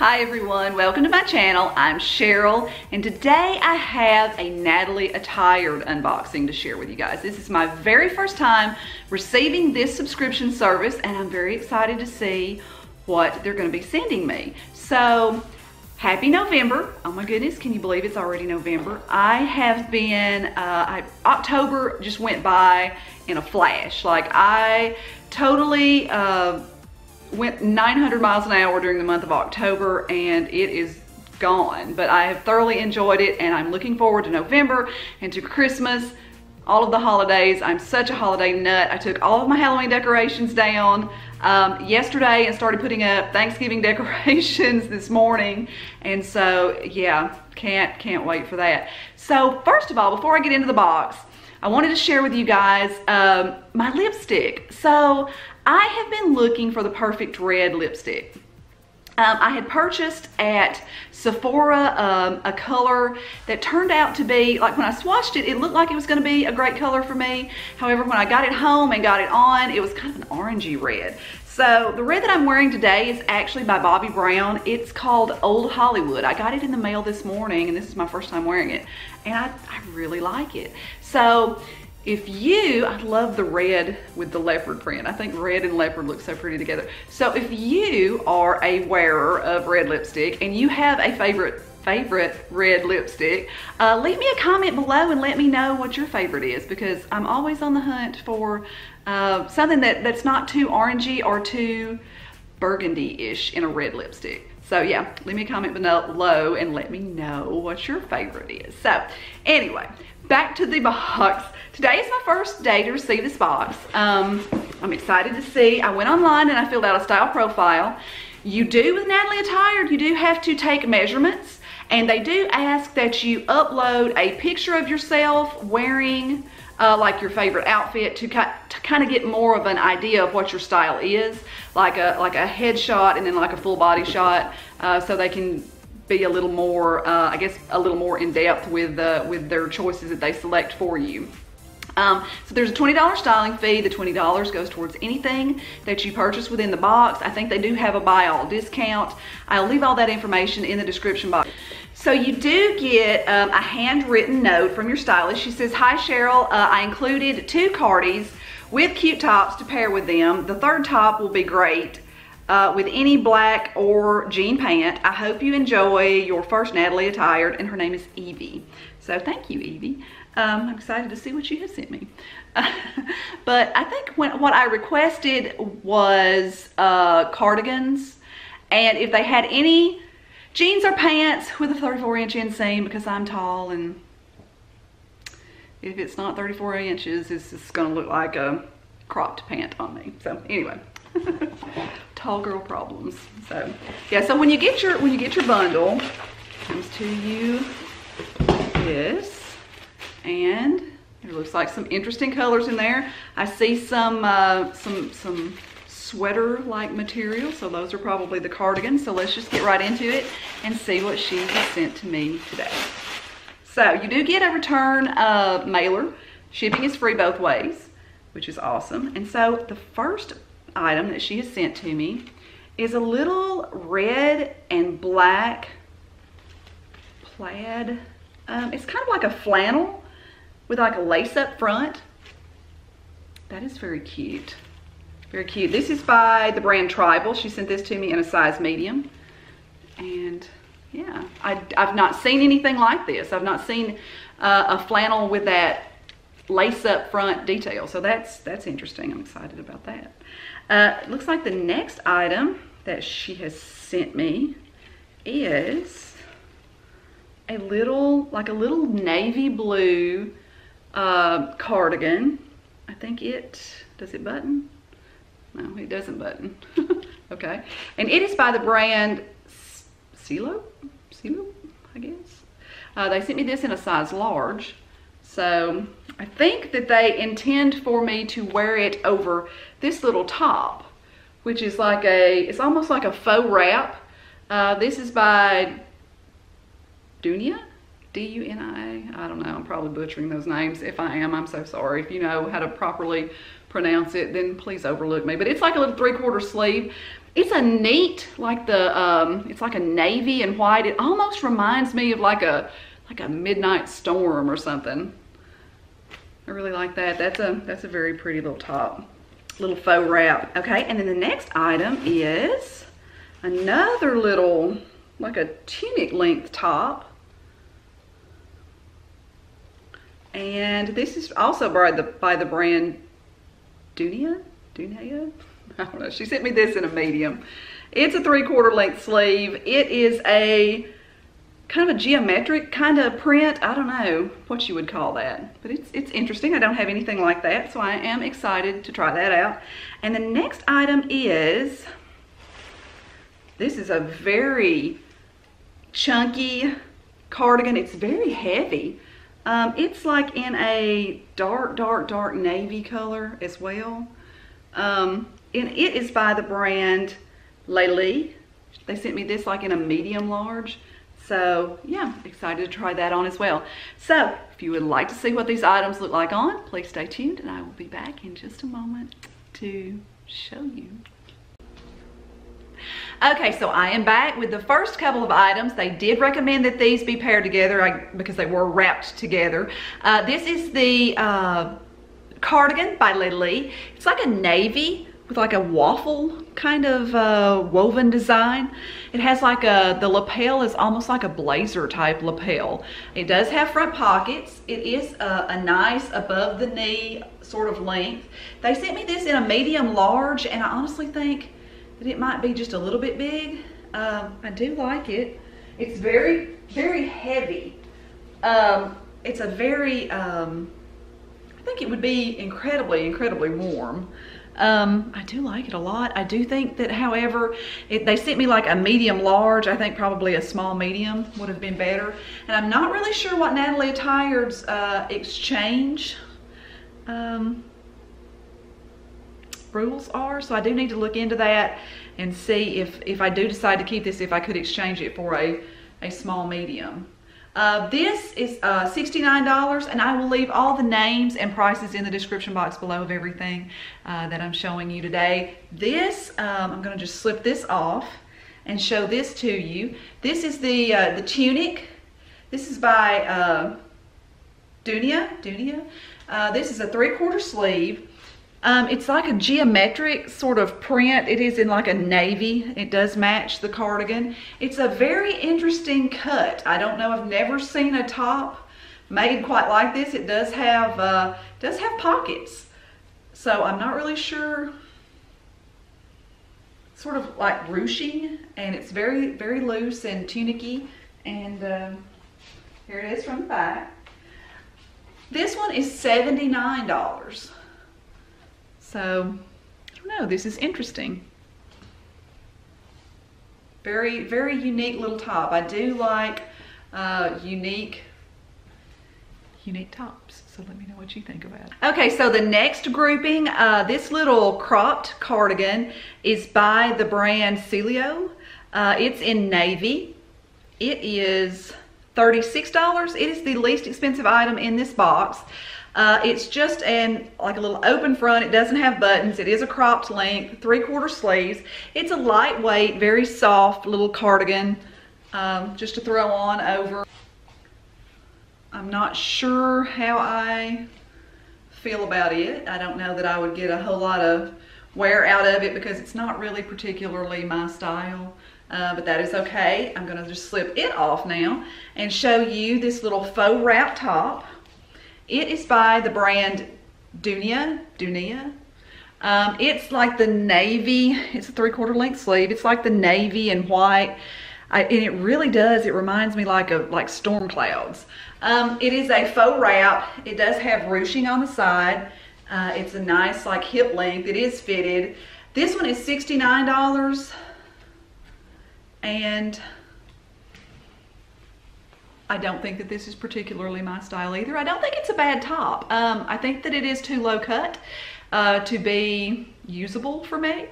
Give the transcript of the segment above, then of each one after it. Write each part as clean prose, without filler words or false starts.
Hi everyone, welcome to my channel. I'm Cheryl and today I have a Natalie Attired unboxing to share with you guys. This is my very first time receiving this subscription service and I'm very excited to see what they're going to be sending me. So happy November. Oh my goodness, can you believe it's already November? I have been, October just went by in a flash. Like I totally went 900 miles an hour during the month of October and it is gone. But I have thoroughly enjoyed it and I'm looking forward to November and to Christmas, all of the holidays. I'm such a holiday nut. I took all of my Halloween decorations down yesterday and started putting up Thanksgiving decorations this morning. And so yeah, can't wait for that. So first of all, before I get into the box, I wanted to share with you guys my lipstick. So I have been looking for the perfect red lipstick. I had purchased at Sephora a color that turned out to be, like when I swatched it, it looked like it was going to be a great color for me. However, when I got it home and got it on, it was kind of an orangey red. So the red that I'm wearing today is actually by Bobbi Brown. It's called Old Hollywood. I got it in the mail this morning and this is my first time wearing it. And I really like it. So I love the red with the leopard print. I think red and leopard look so pretty together. So if you are a wearer of red lipstick and you have a favorite red lipstick, leave me a comment below and let me know what your favorite is, because I'm always on the hunt for something that's not too orangey or too burgundy-ish in a red lipstick. So yeah, leave me a comment below and let me know what your favorite is. So anyway, back to the box. Today is my first day to receive this box. I'm excited to see. I went online and I filled out a style profile. You do with Natalie Attired, you do have to take measurements, and they do ask that you upload a picture of yourself wearing like your favorite outfit to kind of get more of an idea of what your style is, like a headshot and then like a full body shot, so they can be a little more, I guess, a little more in depth with their choices that they select for you. So there's a $20 styling fee. The $20 goes towards anything that you purchase within the box. I think they do have a buy all discount. I'll leave all that information in the description box. So you do get a handwritten note from your stylist. She says, "Hi Cheryl, I included 2 cardis with cute tops to pair with them. The third top will be great with any black or jean pant. I hope you enjoy your first Natalie Attired," and her name is Evie. So thank you, Evie. I'm excited to see what you have sent me. But I think what I requested was cardigans, and if they had any jeans or pants with a 34-inch inseam, because I'm tall, and if it's not 34 inches, it's just gonna look like a cropped pant on me. So anyway, tall girl problems. So yeah, so when you get your bundle, comes to you this. And it looks like some interesting colors in there. I see some sweater-like material, so those are probably the cardigans. So let's just get right into it and see what she has sent to me today. So you do get a return mailer. Shipping is free both ways, which is awesome. And so the first item that she has sent to me is a little red and black plaid. It's kind of like a flannel with like a lace up front. That is very cute. Very cute. This is by the brand Tribal. She sent this to me in a size medium. And yeah, I've not seen anything like this. I've not seen a flannel with that lace up front detail. So that's interesting. I'm excited about that. It looks like the next item that she has sent me is a little navy blue cardigan. I think does it button? No, it doesn't button. Okay. And it is by the brand Cielo, I guess. They sent me this in a size large. So I think that they intend for me to wear it over this little top, which is like it's almost like a faux wrap. This is by Dunia? D-U-N-I-A? I don't know. I'm probably butchering those names. If I am, I'm so sorry. If you know how to properly pronounce it, then please overlook me. But it's like a little 3/4 sleeve. It's a neat, like it's like a navy and white. It almost reminds me of like a midnight storm or something. I really like that. That's a very pretty little top, little faux wrap. Okay, and then the next item is another little, like a tunic length top. And this is also by the brand Dunia? I don't know. She sent me this in a medium. It's a 3/4 length sleeve. It is a kind of a geometric kind of print. I don't know what you would call that, but it's interesting. I don't have anything like that, so I am excited to try that out. And the next item is, this is a very chunky cardigan. It's very heavy. It's like in a dark navy color as well. And it is by the brand Lelis. They sent me this like in a medium large. So yeah, excited to try that on as well. So if you would like to see what these items look like on, please stay tuned and I will be back in just a moment to show you. Okay, so I am back with the first couple of items. They did recommend that these be paired together because they were wrapped together. This is the cardigan by Lelis. It's like a navy with like a waffle kind of woven design. It has like the lapel is almost like a blazer type lapel. It does have front pockets. It is a nice above the knee sort of length. They sent me this in a medium large and I honestly think that it might be just a little bit big. I do like it. It's very heavy. It's a very, I think it would be incredibly warm. I do like it a lot. I do think that, however, they sent me like a medium large. I think probably a small medium would have been better. And I'm not really sure what Natalie Attired's exchange rules are, so I do need to look into that and see if I do decide to keep this, if I could exchange it for a small medium. This is $69 and I will leave all the names and prices in the description box below of everything that I'm showing you today. This, I'm going to just slip this off and show this to you. This is the Tunic. This is by Dunia. This is a 3/4 sleeve. It's like a geometric sort of print. It is in like a navy. It does match the cardigan. It's a very interesting cut. I don't know, I've never seen a top made quite like this. It does have pockets. So I'm not really sure. Sort of like ruching, and it's very loose and tunicky. And here it is from the back. This one is $79. So, I don't know, this is interesting. Very unique little top. I do like unique tops, so let me know what you think about it. Okay, so the next grouping, this little cropped cardigan is by the brand Cielo. It's in navy. It is $36. It is the least expensive item in this box. It's just like a little open front. It doesn't have buttons. It is a cropped length, 3/4 sleeves. It's a lightweight, very soft little cardigan, just to throw on over. I'm not sure how I feel about it. I don't know that I would get a whole lot of wear out of it because it's not really particularly my style. But that is okay. I'm gonna just slip it off now and show you this little faux wrap top. It is by the brand Dunia. It's like the navy. It's a 3/4 length sleeve. It's like the navy and white. And it really does. It reminds me like storm clouds. It is a faux wrap. It does have ruching on the side. It's a nice like hip length. It is fitted. This one is $69. And I don't think that this is particularly my style either. I don't think it's a bad top. I think that it is too low cut to be usable for me.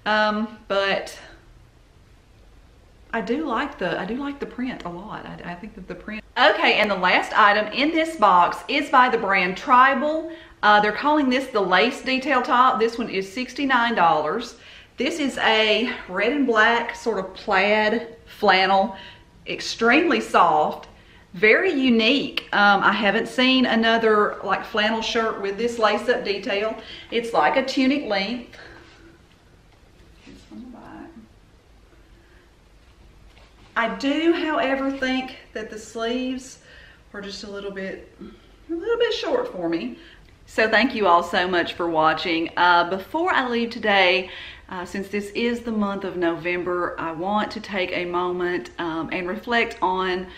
But I do like the print a lot. I think that the print. Okay, and the last item in this box is by the brand Tribal. They're calling this the lace detail top. This one is $69. This is a red and black sort of plaid flannel, extremely soft, very unique. I haven't seen another like flannel shirt with this lace up detail. It's like a tunic length. I do, however, think that the sleeves are just a little bit short for me. So thank you all so much for watching. Before I leave today, since this is the month of November, I want to take a moment and reflect on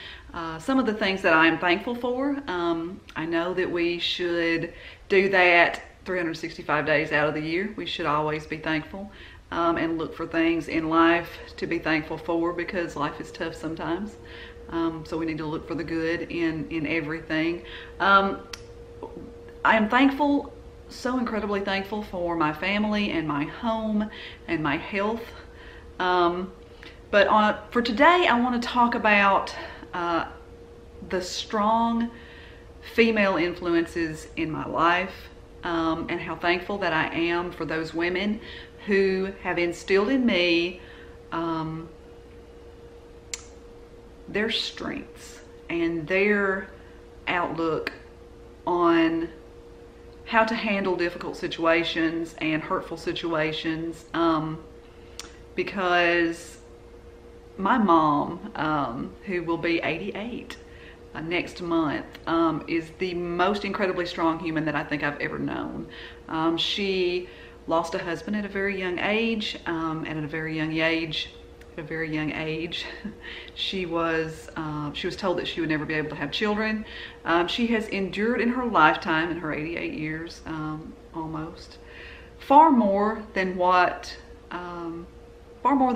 some of the things that I am thankful for. I know that we should do that 365 days out of the year. We should always be thankful and look for things in life to be thankful for, because life is tough sometimes. So we need to look for the good in everything. I am thankful, so incredibly thankful for my family and my home and my health. But for today, I want to talk about the strong female influences in my life, and how thankful that I am for those women who have instilled in me their strengths and their outlook on how to handle difficult situations and hurtful situations, because my mom, who will be 88 next month, is the most incredibly strong human that I think I've ever known. She lost a husband at a very young age, and at a very young age, she was told that she would never be able to have children. She has endured in her lifetime, in her 88 years, almost, far more than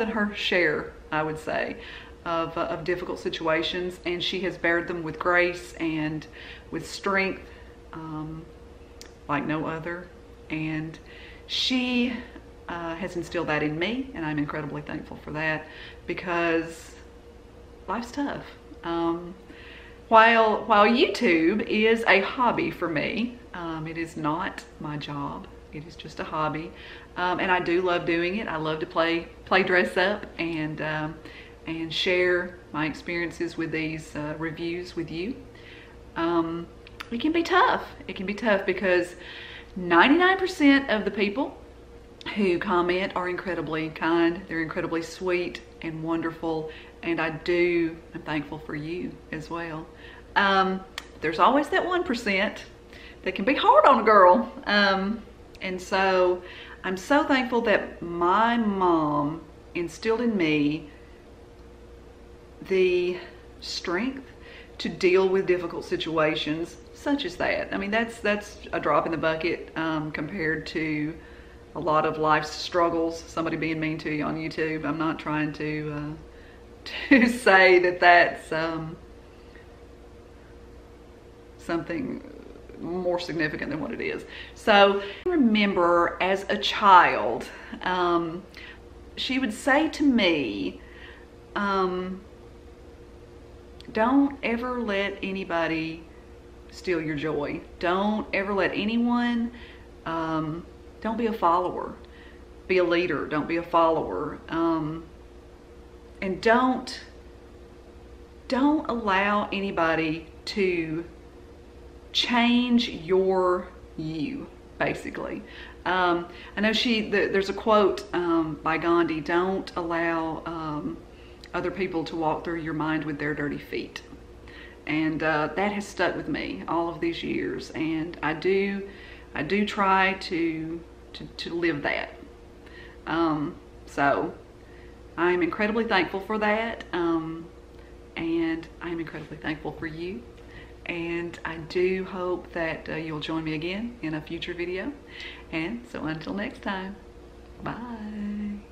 her share, I would say, of difficult situations, and she has bared them with grace and with strength like no other. And she has instilled that in me, and I'm incredibly thankful for that, because life's tough. While YouTube is a hobby for me, it is not my job. It is just a hobby, and I do love doing it. I love to play dress up and share my experiences with these reviews with you. It can be tough. It can be tough because 99% of the people who comment are incredibly kind. They're incredibly sweet and wonderful, and I'm thankful for you as well. There's always that 1% that can be hard on a girl, and so I'm so thankful that my mom instilled in me the strength to deal with difficult situations such as that. I mean, that's a drop in the bucket compared to a lot of life's struggles. Somebody being mean to you on YouTube. I'm not trying to say that that's something more significant than what it is. So I remember as a child, she would say to me, don't ever let anybody steal your joy. Don't ever let anyone, don't be a follower. Be a leader, don't be a follower. And don't allow anybody to change you, basically. I know there's a quote by Gandhi: don't allow other people to walk through your mind with their dirty feet. And that has stuck with me all of these years, and I do try to live that. So I'm incredibly thankful for that, and I'm incredibly thankful for you. And I do hope that you'll join me again in a future video. And so until next time, bye.